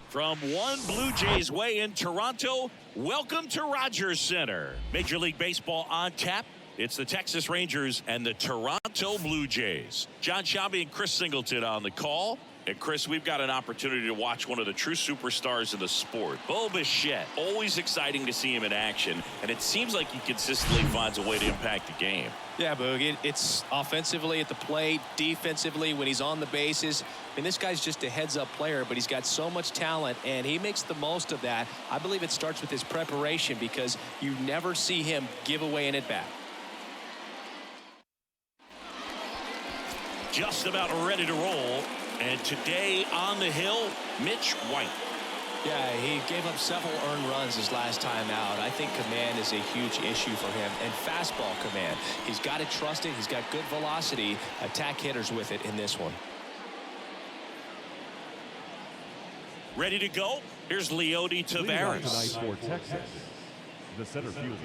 From one Blue Jays way in Toronto, welcome to Rogers Center. Major League Baseball on tap. It's the Texas Rangers and the Toronto Blue Jays. John Shelby and Chris Singleton on the call. And Chris, we've got an opportunity to watch one of the true superstars in the sport. Bo Bichette, always exciting to see him in action. And it seems like he consistently finds a way to impact the game. Yeah, Boog, it's offensively at the plate, defensively when he's on the bases. I mean, this guy's just a heads-up player, but he's got so much talent, and he makes the most of that. I believe it starts with his preparation because you never see him give away an at-bat. Just about ready to roll. And today on the hill, Mitch White. Yeah, he gave up several earned runs his last time out. I think command is a huge issue for him, and fastball command. He's got to trust it. He's got good velocity. Attack hitters with it in this one. Ready to go? Here's Leody Taveras. Tonight for Texas, the center fielder,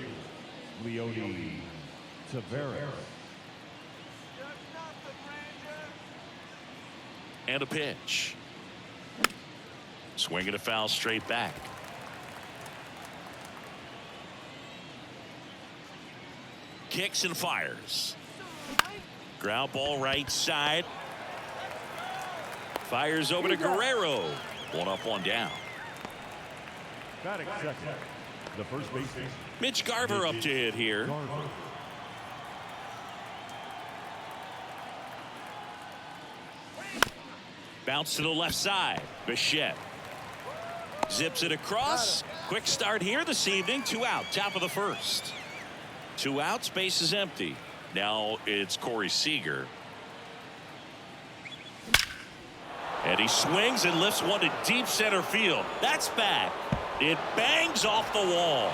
Leody Taveras. And a pitch. Swinging a foul straight back. Kicks and fires. Ground ball right side. Fires over to Guerrero. One up, one down. Batting second, the first baseman, Mitch Garver up to hit here. Bounce to the left side. Bichette zips it across. Quick start here this evening. 2 out, top of the first. 2 outs, base is empty. Now it's Corey Seager. And he swings and lifts one to deep center field. That's back. It bangs off the wall.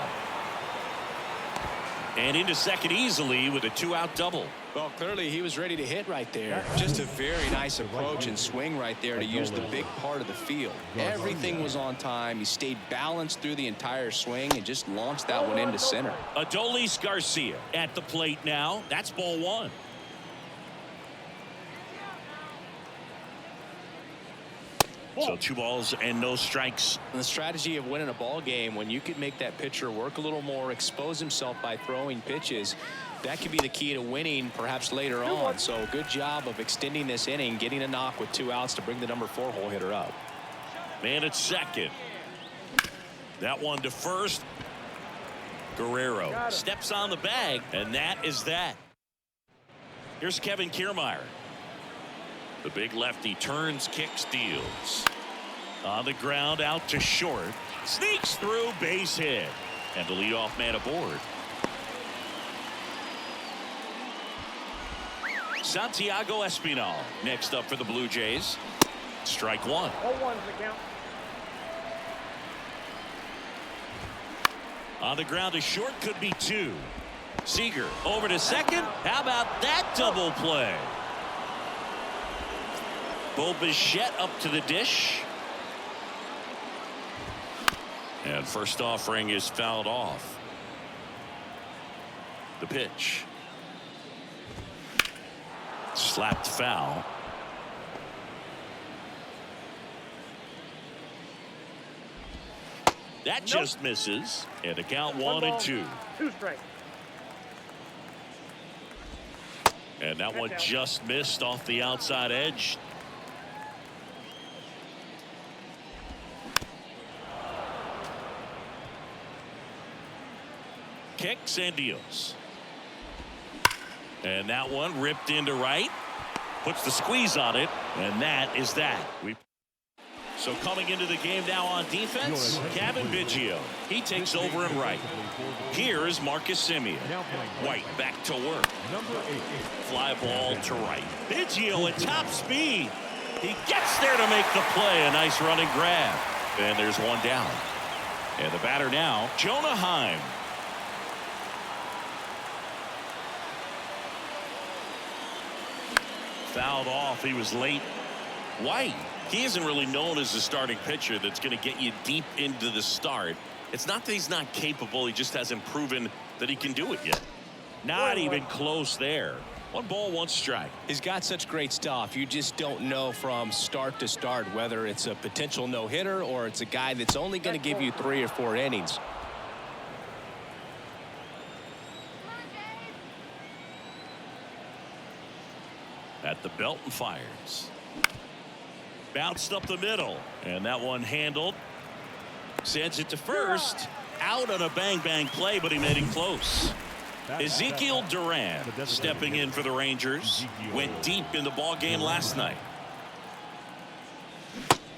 And into second easily with a 2-out double. Well, clearly he was ready to hit right there. Just a very nice approach and swing right there to use the big part of the field. Everything was on time. He stayed balanced through the entire swing and just launched that one into center. Adolis Garcia at the plate now. That's ball one. So 2 balls and no strikes. And the strategy of winning a ball game, when you could make that pitcher work a little more, expose himself by throwing pitches, that could be the key to winning perhaps later on. So good job of extending this inning, getting a knock with 2 outs to bring the number 4 hole hitter up. Man at second. That one to first. Guerrero steps on the bag, and that is that. Here's Kevin Kiermaier. The big lefty turns, kicks, deals. On the ground, out to short. Sneaks through, base hit. And the leadoff man aboard. Santiago Espinal next up for the Blue Jays. Strike one. 0-1's the count. On the ground to short, could be 2. Seager over to second. How about that double play? Bo Bichette up to the dish. And first offering is fouled off. The pitch. Slapped foul. That just misses. And the count 1-2. 2 strikes. And that one just missed off the outside edge. Kicks and deals. And that one ripped into right. Puts the squeeze on it. And that is that. So coming into the game now on defense, Cavan Biggio. He takes over in right. Here's Marcus Semien. White back to work. Fly ball to right. Biggio at top speed. He gets there to make the play. A nice running grab. And there's one down. And the batter now, Jonah Heim. Fouled off. He was late. White, he isn't really known as a starting pitcher that's going to get you deep into the start. It's not that he's not capable. He just hasn't proven that he can do it yet. Not even close there. 1 ball, 1 strike. He's got such great stuff. You just don't know from start to start whether it's a potential no-hitter or it's a guy that's only going to give you 3 or 4 innings. At the belt and fires. Bounced up the middle, and that one handled. Sends it to first. Out on a bang-bang play, but he made it close. Ezequiel Duran stepping in for the Rangers. Went deep in the ball game last night.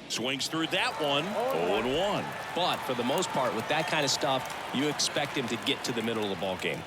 Swings through that one. 0-1. But for the most part, with that kind of stuff, you expect him to get to the middle of the ball game.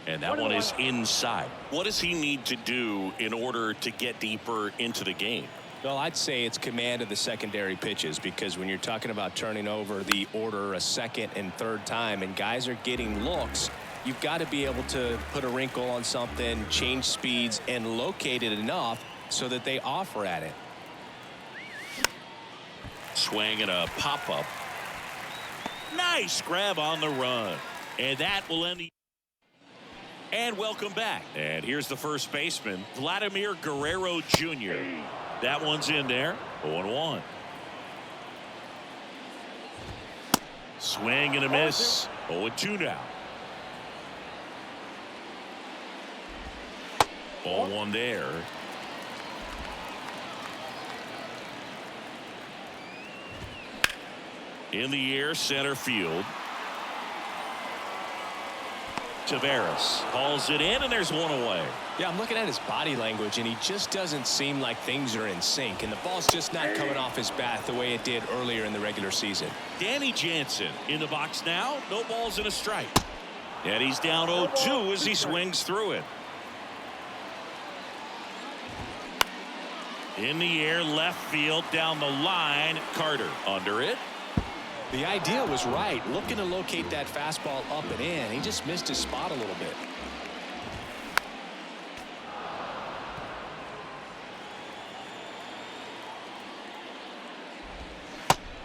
And that one is inside. What does he need to do in order to get deeper into the game? Well, I'd say it's command of the secondary pitches, because when you're talking about turning over the order a second and third time and guys are getting looks, you've got to be able to put a wrinkle on something, change speeds, and locate it enough so that they offer at it. Swing and a pop-up. Nice grab on the run. And that will end the... And welcome back. And here's the first baseman, Vladimir Guerrero Jr. That one's in there. 0-1. Swing and a miss. 0-2 now. 0-1 there. In the air, center field. Taveras calls it in, and there's one away. Yeah, I'm looking at his body language, and he just doesn't seem like things are in sync, and the ball's just not coming off his bat the way it did earlier in the regular season. Danny Jansen in the box now. No balls and a strike. And he's down 0-2 as he swings through it. In the air, left field, down the line. Carter under it. The idea was right, looking to locate that fastball up and in. He just missed his spot a little bit.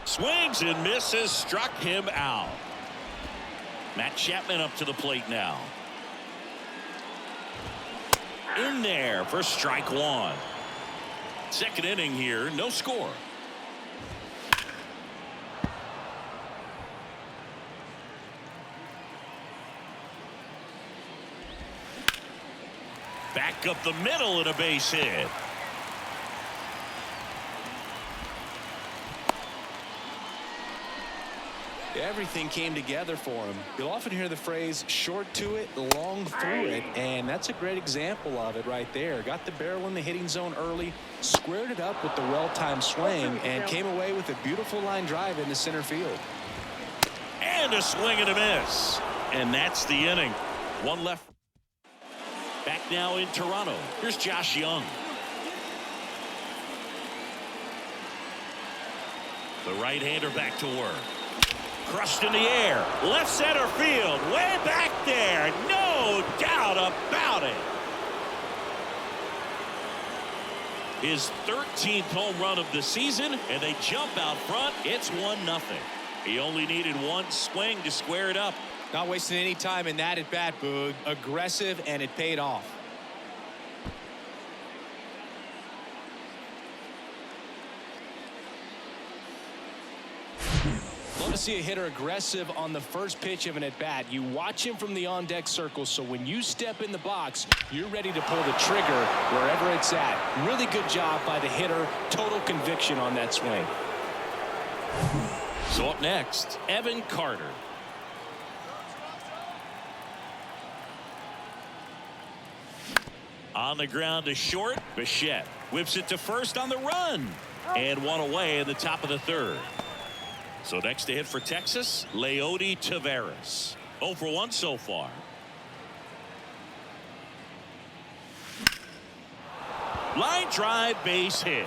Swings and misses, struck him out. Matt Chapman up to the plate now. In there for strike 1. Second inning here, no score. Back up the middle and a base hit. Everything came together for him. You'll often hear the phrase short to it, long through it, and that's a great example of it right there. Got the barrel in the hitting zone early, squared it up with the well-timed swing, and came away with a beautiful line drive into center field. And a swing and a miss. And that's the inning. One left. Back now in Toronto. Here's Josh Jung. The right-hander back to work. Crushed in the air. Left center field. Way back there. No doubt about it. His 13th home run of the season, and they jump out front. It's 1-0. He only needed one swing to square it up. Not wasting any time in that at bat, Boog. Aggressive, and it paid off. Love to see a hitter aggressive on the first pitch of an at-bat. You watch him from the on-deck circle, so when you step in the box, you're ready to pull the trigger wherever it's at. Really good job by the hitter. Total conviction on that swing. So up next, Evan Carter. On the ground to short. Bichette whips it to first on the run. And one away in the top of the third. So next to hit for Texas, Leody Taveras. 0 for 1 so far. Line drive, base hit.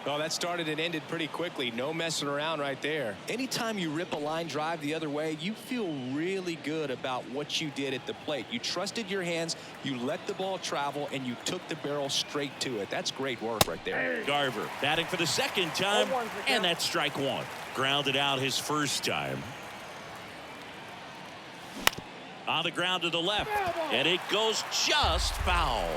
Oh, that started and ended pretty quickly. No messing around right there. Anytime you rip a line drive the other way, you feel really good about what you did at the plate. You trusted your hands, you let the ball travel, and you took the barrel straight to it. That's great work right there. Garver batting for the second time, and that's strike one. Grounded out his first time. On the ground to the left, and it goes just foul.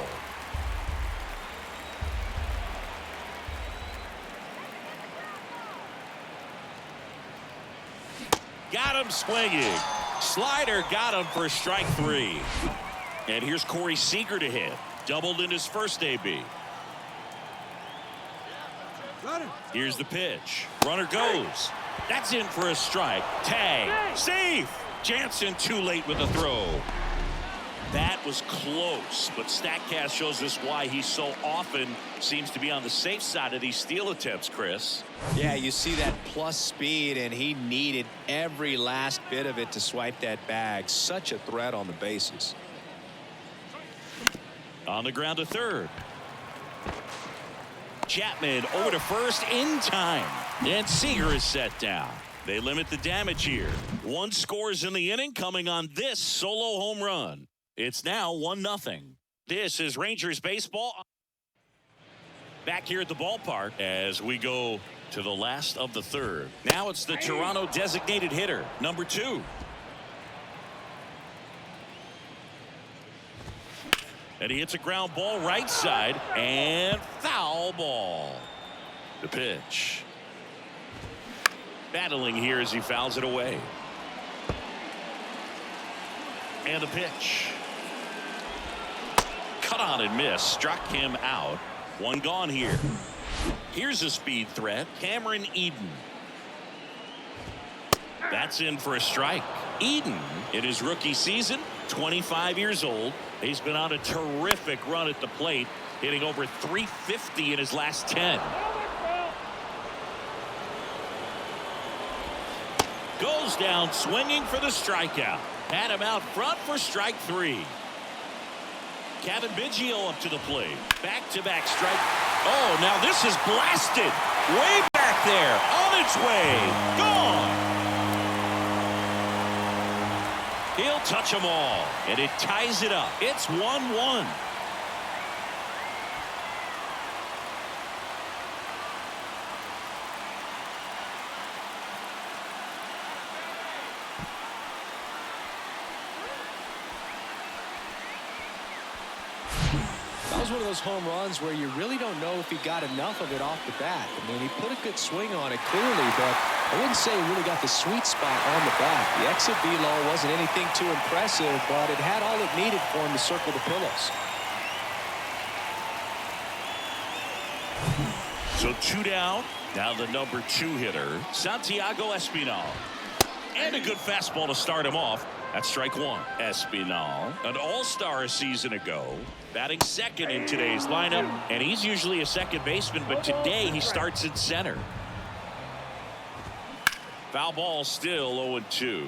Got him swinging. Slider got him for strike three. And here's Corey Seager to hit. Doubled in his first AB. Here's the pitch. Runner goes. That's in for a strike. Tag. Safe. Jansen too late with the throw. That was close, but StatCast shows us why he so often seems to be on the safe side of these steal attempts, Chris. Yeah, you see that plus speed, and he needed every last bit of it to swipe that bag. Such a threat on the bases. On the ground to third. Chapman over to first in time. And Seager is set down. They limit the damage here. One scores in the inning coming on this solo home run. It's now 1-0. This is Rangers baseball. Back here at the ballpark as we go to the last of the third. Now it's the Toronto designated hitter, number 2. And he hits a ground ball right side and foul ball. The pitch. Battling here as he fouls it away. And the pitch. Cut on and miss. Struck him out. One gone here. Here's a speed threat. Cameron Eden. That's in for a strike. Eden, in his rookie season, 25 years old. He's been on a terrific run at the plate, hitting over 350 in his last 10. Goes down swinging for the strikeout. Had him out front for strike 3. Cavan Biggio up to the plate. Back-to-back strike. Oh, now this is blasted. Way back there. On its way. Gone. He'll touch them all. And it ties it up. It's 1-1. That was one of those home runs where you really don't know if he got enough of it off the bat. I mean, he put a good swing on it clearly, but I wouldn't say he really got the sweet spot on the bat. The exit velo wasn't anything too impressive, but it had all it needed for him to circle the pillows. So 2 down. Now the number 2 hitter, Santiago Espinal. And a good fastball to start him off. That's strike 1. Espinal, an all-star a season ago, batting second in today's lineup, and he's usually a second baseman, but today he starts in center. Foul ball, still 0-2.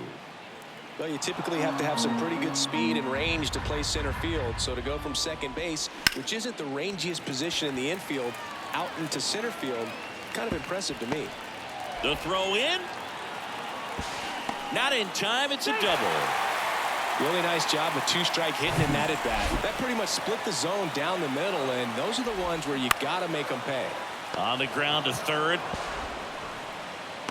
Well, you typically have to have some pretty good speed and range to play center field, so to go from second base, which isn't the rangiest position in the infield, out into center field, kind of impressive to me. The throw in. Not in time. It's a double. Really nice job with 2-strike hitting in that at bat. That pretty much split the zone down the middle, and those are the ones where you got to make them pay. On the ground to third.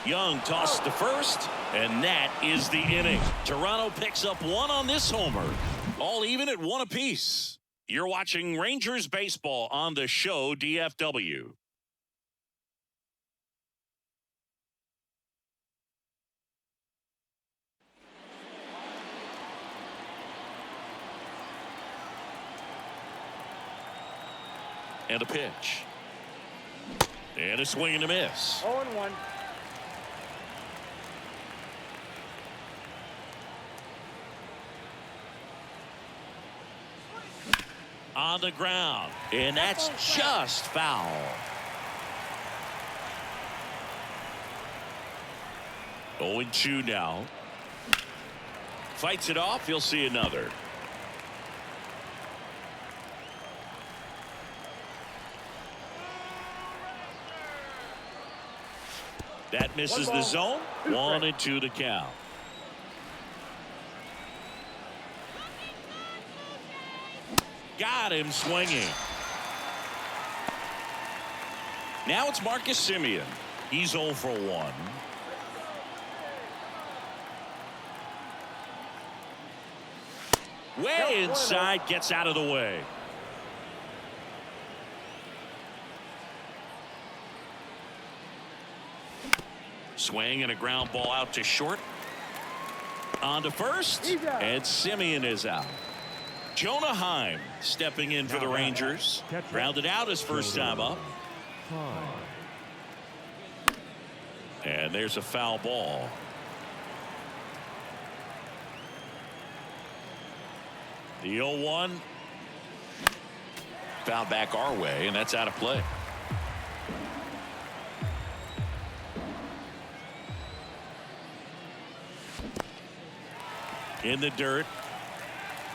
Young tosses to first, and that is the inning. Toronto picks up 1 on this homer. All even at 1 apiece. You're watching Rangers baseball on the show DFW. And a pitch. And a swing and a miss. 0-1. On the ground. And that's just foul. Oh, 0-2 now. Fights it off. You'll see another. That misses the zone. 1-2 to count. Got him swinging. Now it's Marcus Semien. He's 0 for 1. Way inside, gets out of the way. Swing and a ground ball out to short. On to first, and Semien is out. Jonah Heim stepping in for the Rangers. Grounded out his first time up. And there's a foul ball. The 0-1. Foul back our way, and that's out of play. In the dirt.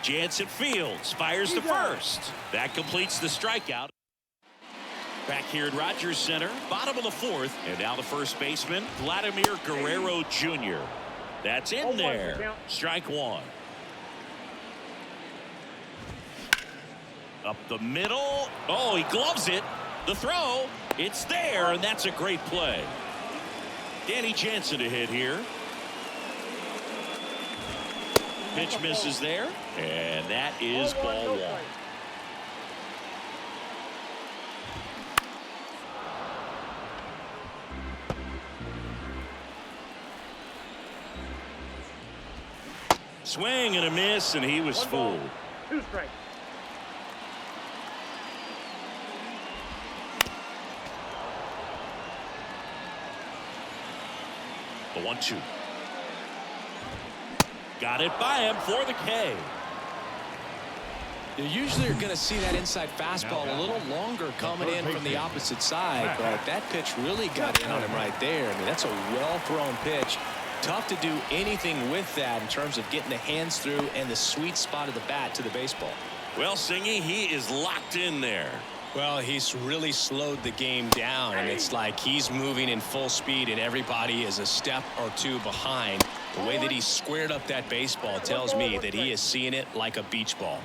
Jansen fields, fires to first. That completes the strikeout. Back here at Rogers Center, bottom of the 4th, and now the first baseman, Vladimir Guerrero Jr. That's in there. Strike 1. Up the middle. Oh, he gloves it. The throw. It's there, and that's a great play. Danny Jansen to hit here. Pitch misses there, and that is ball 1. Swing and a miss, and he was fooled. 2 strikes. The 1-2. Got it by him for the K. You usually are going to see that inside fastball a little longer coming in from the opposite side, but that pitch really got in on him right there. I mean, that's a well-thrown pitch. Tough to do anything with that in terms of getting the hands through and the sweet spot of the bat to the baseball. Well, Singy, he is locked in there. Well, he's really slowed the game down, and it's like he's moving in full speed and everybody is a step or 2 behind. The way that he squared up that baseball tells me that he is seeing it like a beach ball.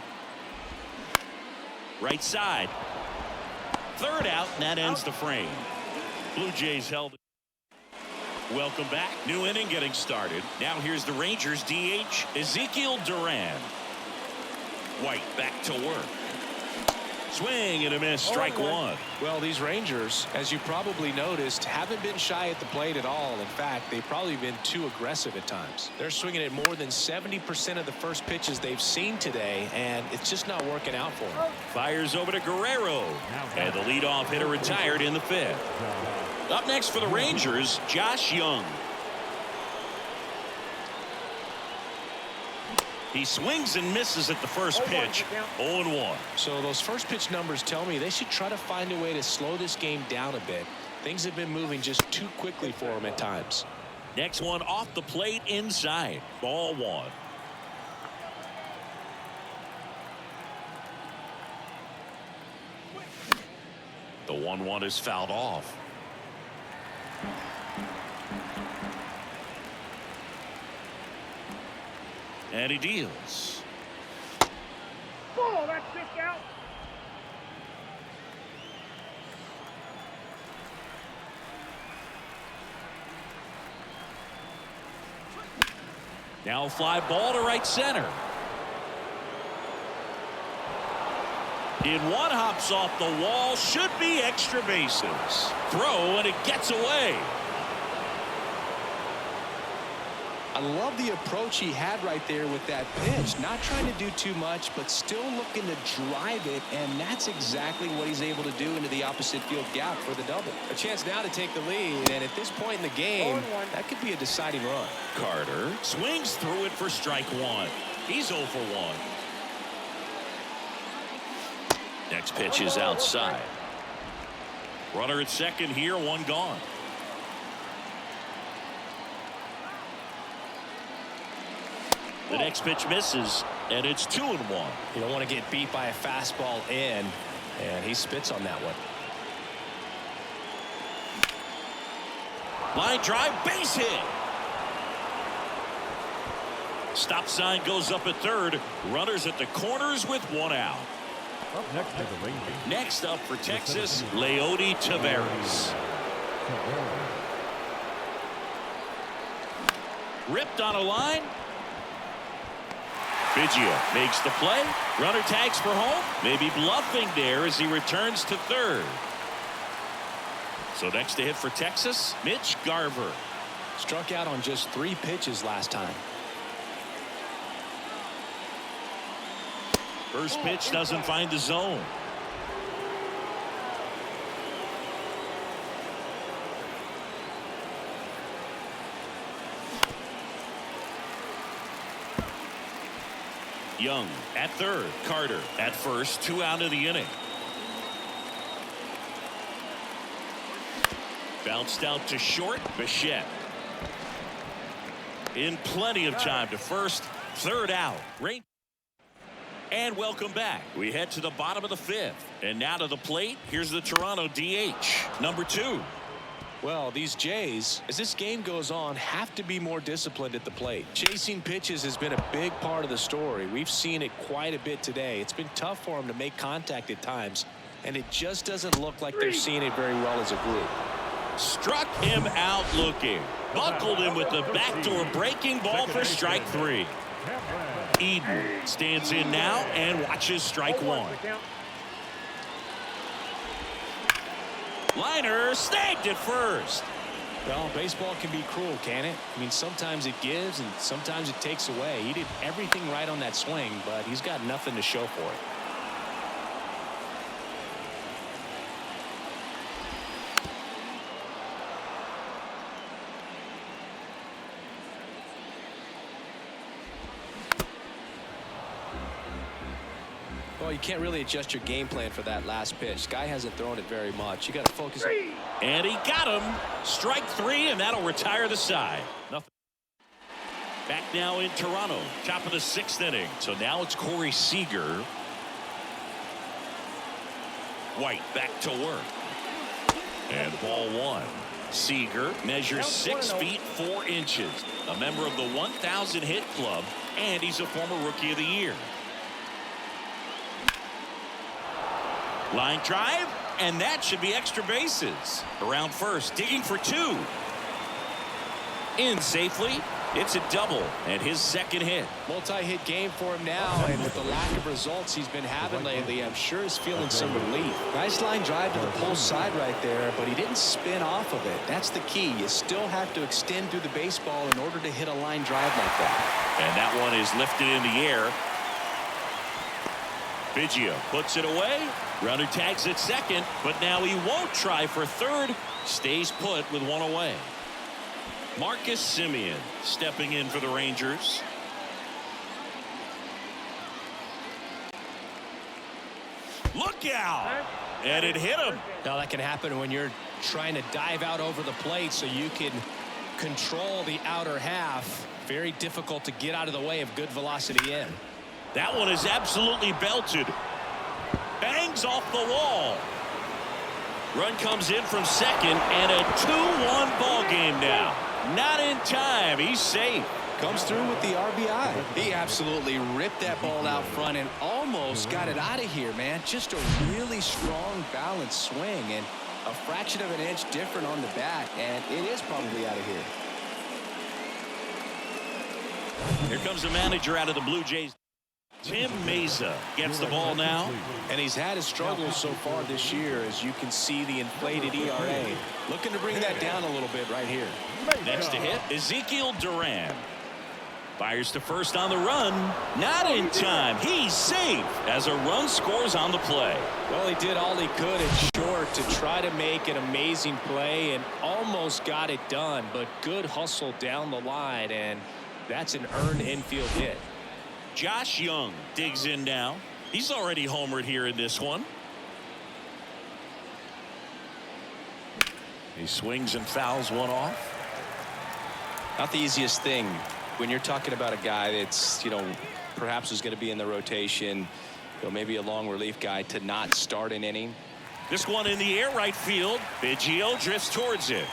Right side. Third out, and that ends the frame. Blue Jays held it. Welcome back. New inning getting started. Now here's the Rangers DH, Ezequiel Duran. White back to work. Swing and a miss, strike 1. Well, these Rangers, as you probably noticed, haven't been shy at the plate at all. In fact, they've probably been too aggressive at times. They're swinging at more than 70% of the first pitches they've seen today, and it's just not working out for them. Fires over to Guerrero, and the leadoff hitter retired in the 5th. Up next for the Rangers, Josh Jung. He swings and misses at the first pitch. 0-1. So those first pitch numbers tell me they should try to find a way to slow this game down a bit. Things have been moving just too quickly for them at times. Next one off the plate inside. Ball 1. The 1-1 is fouled off. And he deals. Oh, that's just out. Now a fly ball to right center. In one, hops off the wall. Should be extra bases. Throw, and it gets away. I love the approach he had right there with that pitch. Not trying to do too much, but still looking to drive it, and that's exactly what he's able to do into the opposite field gap for the double. A chance now to take the lead, and at this point in the game, that could be a deciding run. Carter swings through it for strike 1. He's 0 for 1. Next pitch is outside. Runner at second here, 1 gone. The next pitch misses, and it's 2-1. You don't want to get beat by a fastball in, and he spits on that one. Line drive, base hit. Stop sign goes up at third. Runners at the corners with one out. Up next is the Rangers. Next up for Texas, Leody Taveras. Ripped on a line. Biggio makes the play. Runner tags for home. Maybe bluffing there as he returns to third. So next to hit for Texas, Mitch Garver. Struck out on just 3 pitches last time. First pitch doesn't find the zone. Young at third. Carter at first. 2 out of the inning. Bounced out to short. Bichette. In plenty of time to first. Third out. And welcome back. We head to the bottom of the 5th. And now to the plate. Here's the Toronto DH. Number 2. Well, these Jays, as this game goes on, have to be more disciplined at the plate. Chasing pitches has been a big part of the story. We've seen it quite a bit today. It's been tough for them to make contact at times, and it just doesn't look like they're seeing it very well as a group. Struck him out looking. Buckled him with the backdoor breaking ball for strike 3. Eden stands in now and watches strike 1. Liner snagged at first. Well, baseball can be cruel, can it? I mean, sometimes it gives and sometimes it takes away. He did everything right on that swing, but he's got nothing to show for it. Well, you can't really adjust your game plan for that last pitch. Guy hasn't thrown it very much. You got to focus. And he got him. Strike 3, and that'll retire the side. Nothing. Back now in Toronto. Top of the 6th inning. So now it's Corey Seager. White back to work. And ball 1. Seager measures 6 feet 4 inches. A member of the 1,000 hit club. And he's a former Rookie of the Year. Line drive, and that should be extra bases. Around first, digging for 2. In safely. It's a double, and his 2nd hit. Multi-hit game for him now, and with the lack of results he's been having lately, I'm sure he's feeling some relief. Nice line drive to the pole side right there, but he didn't spin off of it. That's the key. You still have to extend through the baseball in order to hit a line drive like that. And that one is lifted in the air. Biggio puts it away. Runner tags at second, but now he won't try for third. Stays put with 1 away. Marcus Semien stepping in for the Rangers. Look out! And it hit him. Now that can happen when you're trying to dive out over the plate so you can control the outer half. Very difficult to get out of the way of good velocity in. That one is absolutely belted. Bangs off the wall. Run comes in from second, and a 2-1 ball game now. Not in time. He's safe. Comes through with the RBI. He absolutely ripped that ball out front and almost got it out of here, man. Just a really strong, balanced swing, and a fraction of an inch different on the bat, and it is probably out of here. Here comes the manager out of the Blue Jays. Tim Meza gets the ball now. And he's had his struggles so far this year, as you can see the inflated ERA. Looking to bring that down a little bit right here. Next to hit, Ezequiel Duran. Fires to first on the run. Not in time. He's safe as a run scores on the play. Well, he did all he could at short to try to make an amazing play and almost got it done. But good hustle down the line, and that's an earned infield hit. Josh Jung digs in now. He's already homered here in this one. He swings and fouls one off. Not the easiest thing when you're talking about a guy that's, perhaps is going to be in the rotation, maybe a long relief guy, to not start an inning. This one in the air right field. Biggio drifts towards it.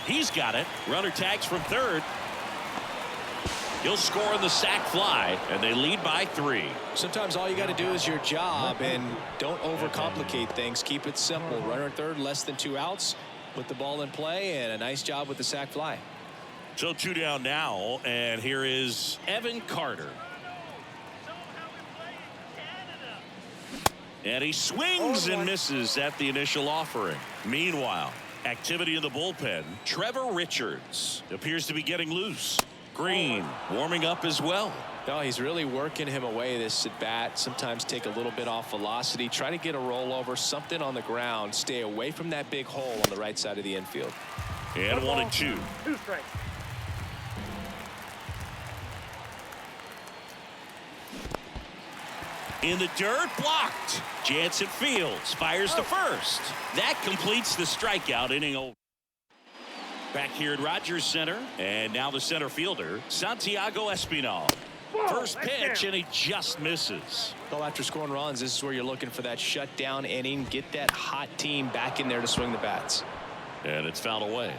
He's got it. Runner tags from third. He'll score on the sac fly, and they lead by 3. Sometimes all you got to do is your job, and don't overcomplicate things. Keep it simple. Runner at third, less than 2 outs. Put the ball in play, and a nice job with the sac fly. So 2 down now, and here is Evan Carter. And he swings and misses at the initial offering. Meanwhile, activity in the bullpen. Trevor Richards appears to be getting loose. Green warming up as well. No, he's really working him away this at bat. Sometimes take a little bit off velocity. Try to get a rollover, something on the ground. Stay away from that big hole on the right side of the infield. And 1-2. 2 strikes. In the dirt, blocked. Jansen fields, fires to first. That completes the strikeout inning over. Back here at Rogers Center, and now the center fielder, Santiago Espinal. First pitch, and he just misses. Well, after scoring runs, this is where you're looking for that shutdown inning. Get that hot team back in there to swing the bats. And it's fouled away.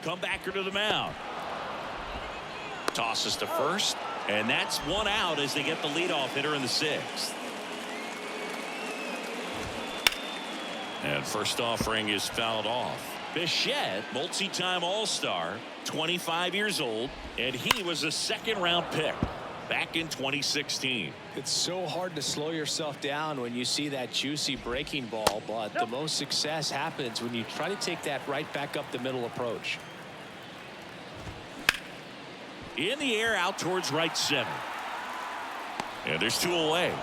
Comebacker to the mound. Tosses to first, and that's 1 out as they get the leadoff hitter in the 6th. And first offering is fouled off. Bichette, multi-time All-Star, 25 years old, and he was a 2nd-round pick back in 2016. It's so hard to slow yourself down when you see that juicy breaking ball, but the most success happens when you try to take that right back up the middle approach. In the air, out towards right center. And there's 2 away.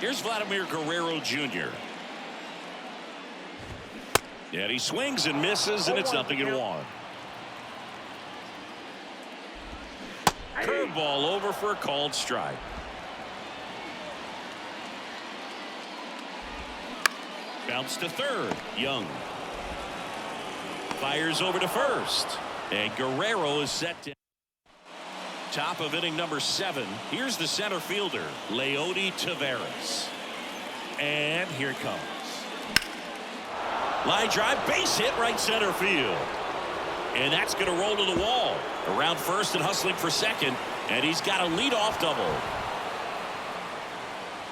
Here's Vladimir Guerrero Jr. And he swings and misses, and it's 0-1. Curveball over for a called strike. Bounce to third. Jung fires over to first, and Guerrero is set to top of inning number 7. Here's the center fielder, Leody Taveras. And here it comes. Line drive, base hit, right center field. And that's going to roll to the wall. Around first and hustling for second. And he's got a leadoff double.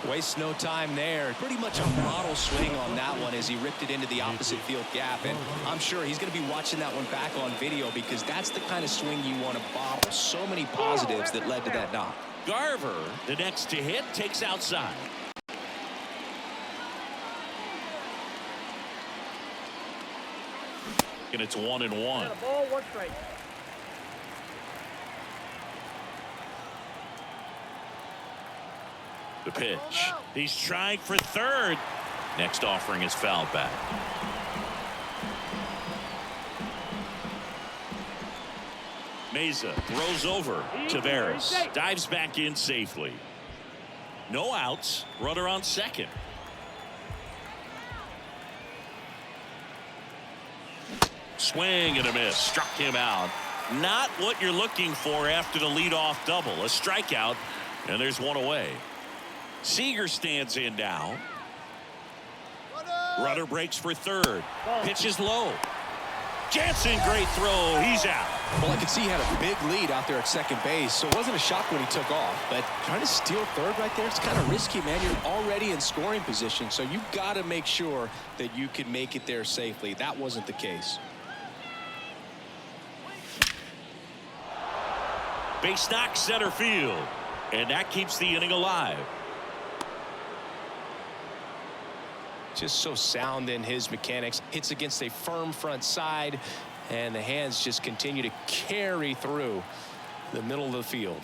Waste no time there. Pretty much a model swing on that one as he ripped it into the opposite field gap. And I'm sure he's going to be watching that one back on video because that's the kind of swing you want to bobble. So many positives that led to that knock. Garver, the next to hit, takes outside. And it's 1-1. Ball, 1 strike. The pitch. He's trying for third. Next offering is fouled back. Meza throws over. Taveras dives back in safely. No outs. Runner on second. Swing and a miss. Struck him out. Not what you're looking for after the leadoff double. A strikeout, and there's 1 away. Seager stands in now. Runner breaks for third. Pitch is low. Jansen, great throw. He's out. Well, I could see he had a big lead out there at second base, so it wasn't a shock when he took off. But trying to steal third right there, it's kind of risky, man. You're already in scoring position, so you've got to make sure that you can make it there safely. That wasn't the case. Base knock center field, and that keeps the inning alive. Just so sound in his mechanics. Hits against a firm front side, and the hands just continue to carry through the middle of the field.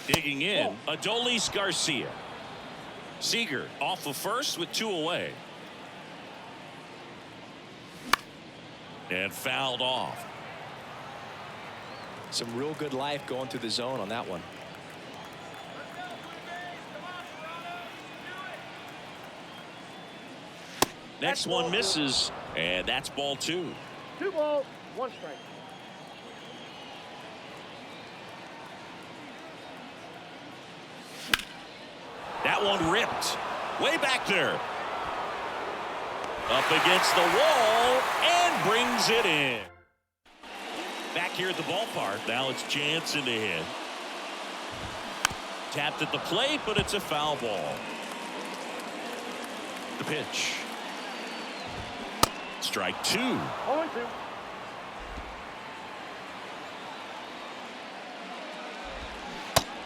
Digging in, Adolis Garcia. Seager off of first with 2 away. And fouled off. Some real good life going through the zone on that one. Next one misses, and that's ball 2. 2 balls, 1 strike. That one ripped. Way back there. Up against the wall and brings it in. Back here at the ballpark. Now it's Jansen to hit. Tapped at the plate, but it's a foul ball. The pitch. Strike 2. 0-2.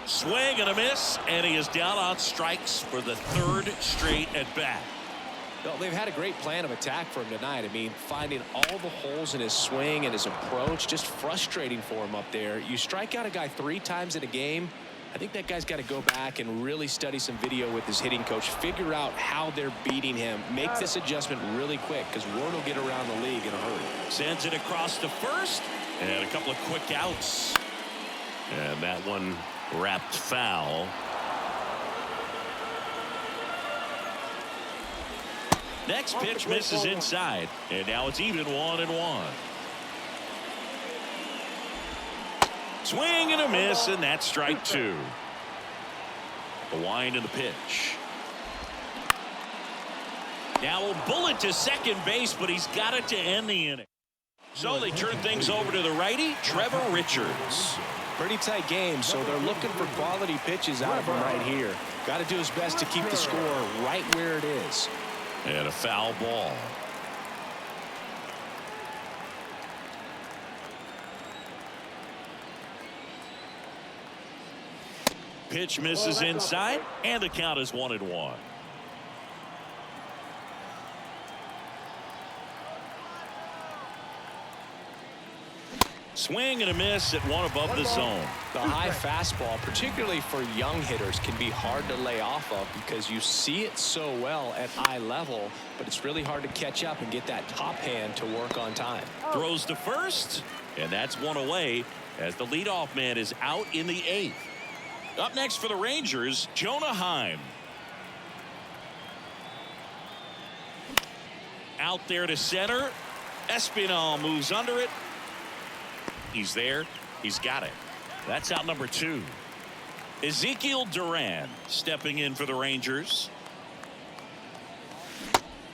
Swing and a miss, and he is down on strikes for the 3rd straight at bat. Well, they've had a great plan of attack for him tonight. I mean, finding all the holes in his swing and his approach, just frustrating for him up there. You strike out a guy 3 times in a game, I think that guy's got to go back and really study some video with his hitting coach, figure out how they're beating him, make this adjustment really quick, because word will get around the league in a hurry. Sends it across to first, and a couple of quick outs. And that one wrapped foul. Next pitch misses inside, and now it's even 1-1. Swing and a miss, and that's strike 2. The wind and the pitch. Now a bullet to second base, but he's got it to end the inning. So they turn things over to the righty, Trevor Richards. Pretty tight game, so they're looking for quality pitches out of him right here. Got to do his best to keep the score right where it is. And a foul ball. Pitch misses inside, and the count is 1-1. Swing and a miss at one above the zone. The high fastball, particularly for young hitters, can be hard to lay off of because you see it so well at eye level, but it's really hard to catch up and get that top hand to work on time. Throws to first, and that's one away as the leadoff man is out in the 8th. Up next for the Rangers, Jonah Heim. Out there to center. Espinal moves under it. He's there. He's got it. That's out number 2. Ezequiel Duran stepping in for the Rangers.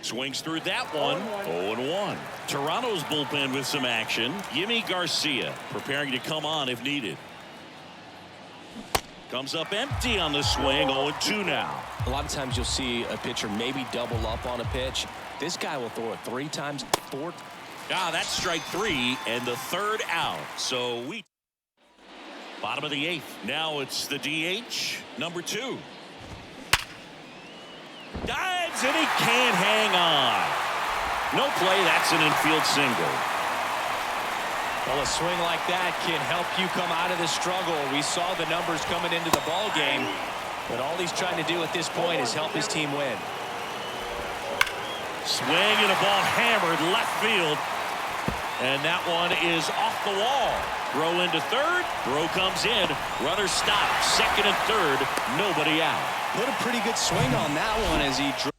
Swings through that one. 0-1. Toronto's bullpen with some action. Yimi Garcia preparing to come on if needed. Comes up empty on the swing. 0-2 now. A lot of times you'll see a pitcher maybe double up on a pitch. This guy will throw it 3 times, 4. That's strike 3 and the 3rd out. So we bottom of the 8th. Now it's the DH number 2. Dives and he can't hang on. No play. That's an infield single. Well, a swing like that can help you come out of the struggle. We saw the numbers coming into the ball game, but all he's trying to do at this point is help his team win. Swing and a ball hammered left field. And that one is off the wall. Throw into third. Throw comes in. Runner stopped. Second and third. Nobody out. Put a pretty good swing on that one as he drove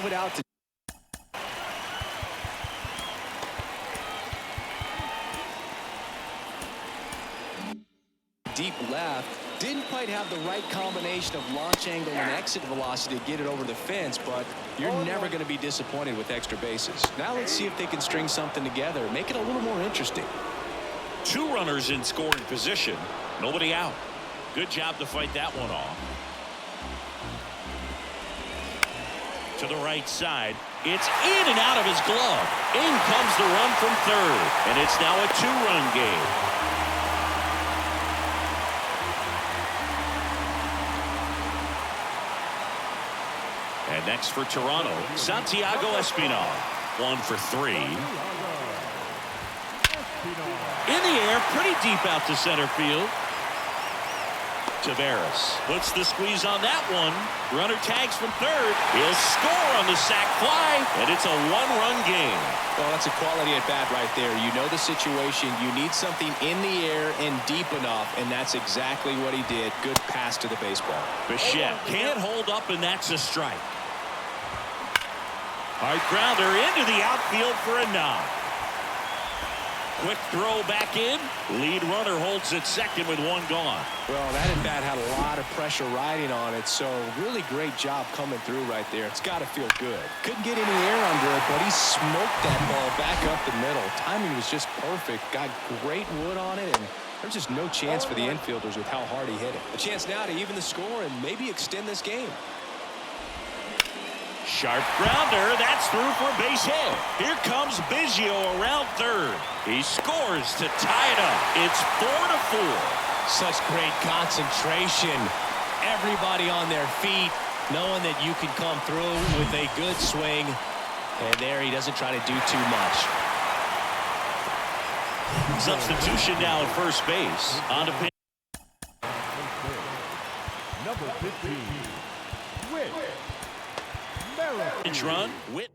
it out to deep left. Didn't quite have the right combination of launch angle and exit velocity to get it over the fence, but you're never going to be disappointed with extra bases. Now let's see if they can string something together, make it a little more interesting. 2 runners in scoring position. Nobody out. Good job to fight that one off. To the right side. It's in and out of his glove. In comes the run from third. And it's now a 2-run game. And next for Toronto, Santiago Espinal. 1 for 3. In the air, pretty deep out to center field. Taveras puts the squeeze on that one. Runner tags from third. He'll score on the sac fly, and it's a 1-run game. Well, that's a quality at bat right there. You know the situation. You need something in the air and deep enough, and that's exactly what he did. Good pass to the baseball. Bichette can't hold up, and that's a strike. Hard grounder into the outfield for a knock. Quick throw back in. Lead runner holds at second with one gone. Well, that at bat had a lot of pressure riding on it, so really great job coming through right there. It's got to feel good. Couldn't get any air under it, but he smoked that ball back up the middle. Timing was just perfect. Got great wood on it, and there's just no chance for the infielders with how hard he hit it. A chance now to even the score and maybe extend this game. Sharp grounder. That's through for a base hit. Here comes Biggio around third. He scores to tie it up. It's 4-4. Such great concentration. Everybody on their feet, knowing that you can come through with a good swing. And there he doesn't try to do too much. Substitution now at first base. On to pitch. Number 15. Pitch run. Witt.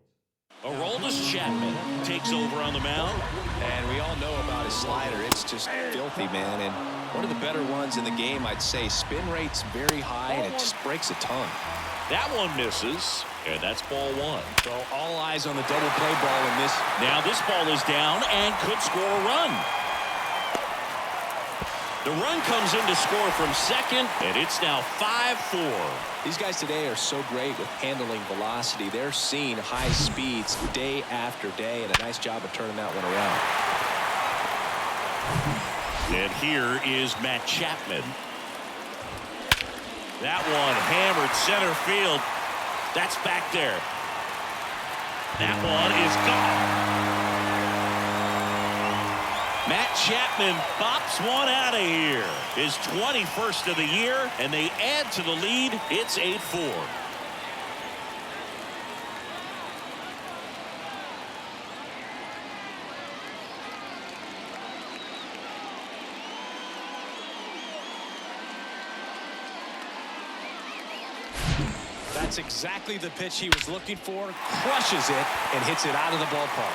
Aroldis Chapman takes over on the mound. And we all know about his slider. It's just filthy, man. And one of the better ones in the game, I'd say. Spin rate's very high, and it just breaks a ton. That one misses, and that's ball one. So all eyes on the double play ball in this. Now this ball is down and could score a run. The run comes in to score from second, and it's now 5-4. These guys today are so great with handling velocity. They're seeing high speeds day after day, and a nice job of turning that one around. And here is Matt Chapman. That one hammered center field. That's back there. That one is gone. Matt Chapman bops one out of here. His 21st of the year, and they add to the lead. It's 8-4. That's exactly the pitch he was looking for. Crushes it and hits it out of the ballpark.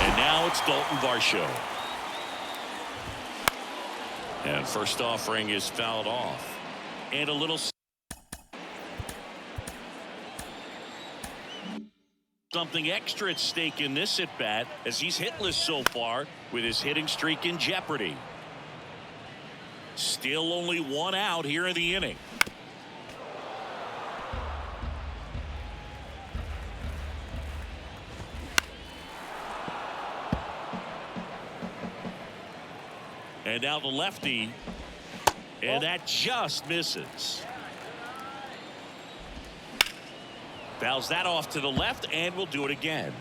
And now it's Dalton Varsho. And first offering is fouled off. And a little something extra at stake in this at bat, as he's hitless so far with his hitting streak in jeopardy. Still only one out here in the inning. And now the lefty, and that just misses. Fouls that off to the left, and we'll do it again.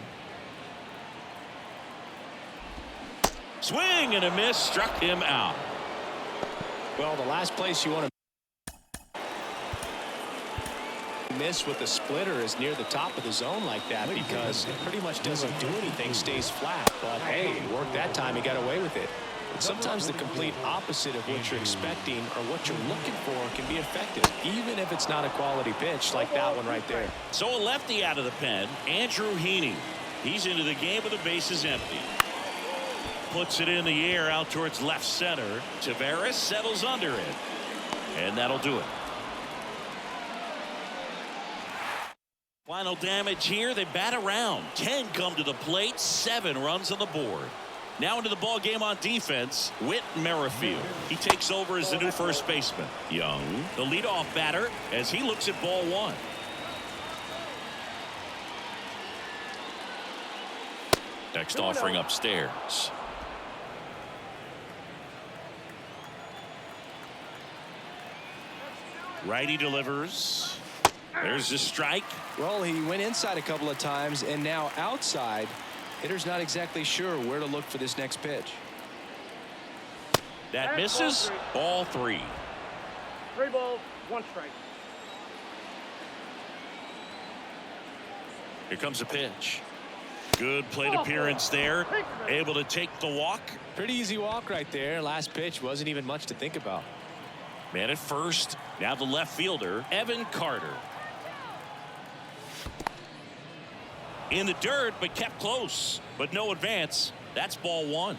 Swing and a miss, struck him out. Well, the last place you want to miss with the splitter is near the top of the zone like that, because it pretty much doesn't do anything, stays flat. But hey, it worked that time, he got away with it. And sometimes the complete opposite of what you're expecting or what you're looking for can be effective, even if it's not a quality pitch like that one right there. So a lefty out of the pen, Andrew Heaney. He's into the game with the bases empty. Puts it in the air out towards left center. Taveras settles under it, and that'll do it. Final damage here. They bat around. 10 come to the plate. 7 runs on the board. Now into the ball game on defense, Whit Merrifield. He takes over as the new first baseman. Young, the leadoff batter, as he looks at ball one. Next offering upstairs. Righty delivers. There's the strike. Well, he went inside a couple of times, and now outside. Hitter's not exactly sure where to look for this next pitch. That misses. Ball 3. 3 balls, 1 strike. Here comes a pitch. Good plate appearance there. Able to take the walk. Pretty easy walk right there. Last pitch wasn't even much to think about. Man at first. Now the left fielder, Evan Carter. In the dirt, but kept close. But no advance. That's ball 1.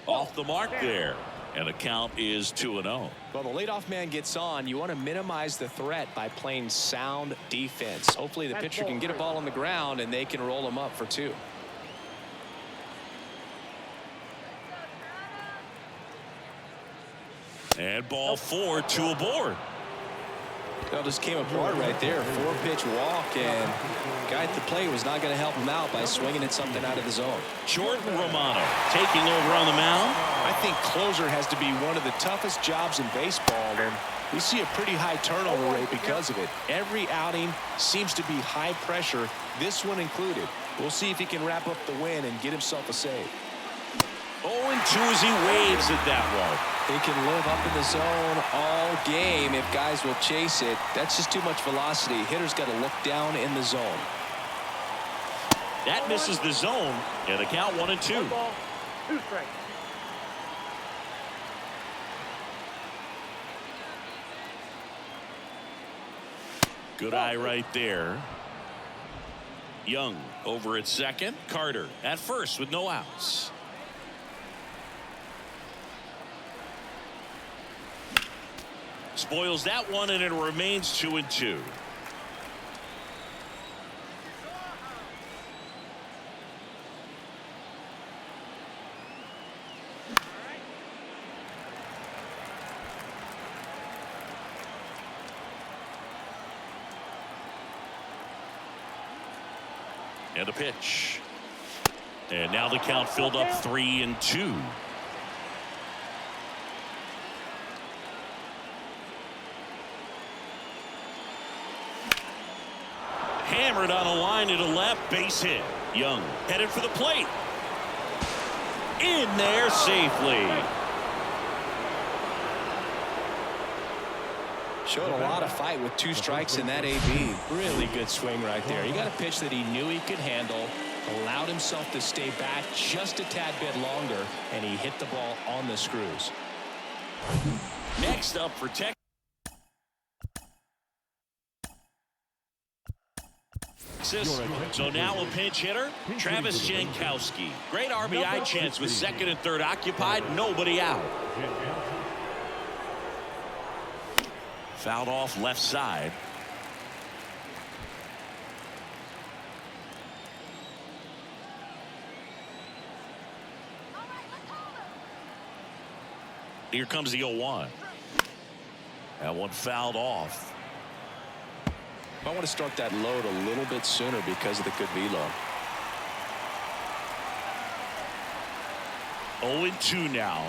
Off the mark there. And the count is 2-0. Well, the leadoff man gets on. You want to minimize the threat by playing sound defense. Hopefully the pitcher can get a ball on the ground and they can roll him up for 2. And ball 4, 2 aboard. Well, just came apart right there. 4-pitch walk, and guy at the plate was not going to help him out by swinging at something out of the zone. Jordan Romano taking over on the mound. I think closer has to be one of the toughest jobs in baseball, and we see a pretty high turnover rate because of it. Every outing seems to be high pressure, this one included. We'll see if he can wrap up the win and get himself a save. 0-2 as he waves at that one. He can live up in the zone all game if guys will chase it. That's just too much velocity. Hitter's got to look down in the zone. That misses the zone, and the count 1-2. 1 ball, 2 strikes. Good eye right there. Jung over at second. Carter at first with no outs. Spoils that one, and it remains 2-2. And a pitch. And now the count filled up 3-2. Hammered on a line to the left, base hit. Jung headed for the plate. In there safely. Showed a lot of fight with 2 strikes in that AB. Really good swing right there. He got a pitch that he knew he could handle, allowed himself to stay back just a tad bit longer, and he hit the ball on the screws. Next up for Texas. So now a pinch hitter, Travis Jankowski. Great RBI chance with second and third occupied, nobody out. Fouled off left side. Here comes the 0-1. That one fouled off. I want to start that load a little bit sooner because of the good velo. 0-2 now.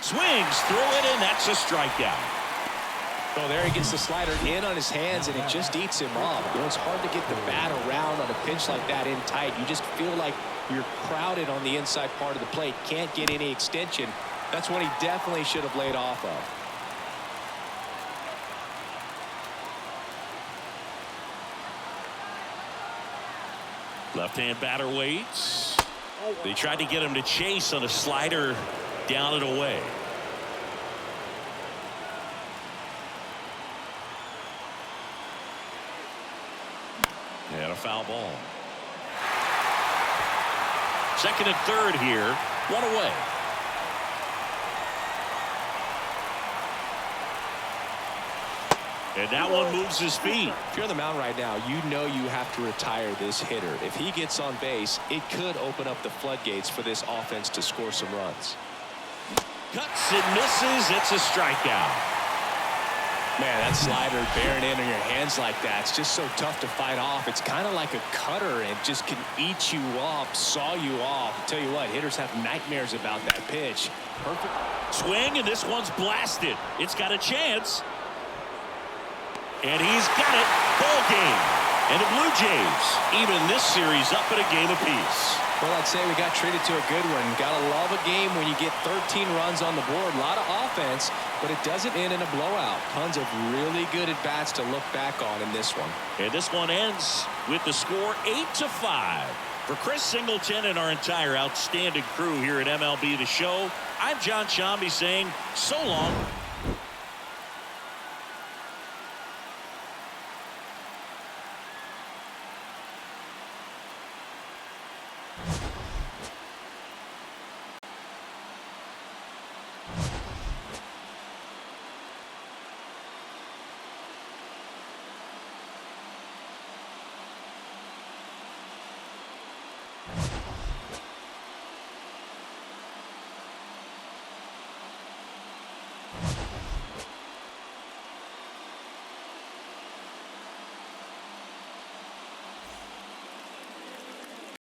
Swings through it, and that's a strikeout. Oh, there he gets the slider in on his hands, and it just eats him up. You know, it's hard to get the bat around on a pitch like that in tight. You just feel like you're crowded on the inside part of the plate. Can't get any extension. That's what he definitely should have laid off of. Left-hand batter waits. They tried to get him to chase on a slider down and away. And a foul ball. Second and third here. One away. And that one moves his feet. If you're on the mound right now, you know you have to retire this hitter. If he gets on base, it could open up the floodgates for this offense to score some runs. Cuts and misses. It's a strikeout. Man, that slider bearing in on your hands like that, it's just so tough to fight off. It's kind of like a cutter and just can eat you up, saw you off. I'll tell you what, hitters have nightmares about that pitch. Perfect swing, and this one's blasted. It's got a chance. And he's got it. Ball game. And the Blue Jays even this series up at a game apiece. Well, I'd say we got treated to a good one. Gotta love a game when you get 13 runs on the board. A lot of offense, but it doesn't end in a blowout. Tons of really good at-bats to look back on in this one. And this one ends with the score 8-5. For Chris Singleton and our entire outstanding crew here at MLB The Show, I'm John Shambi saying so long.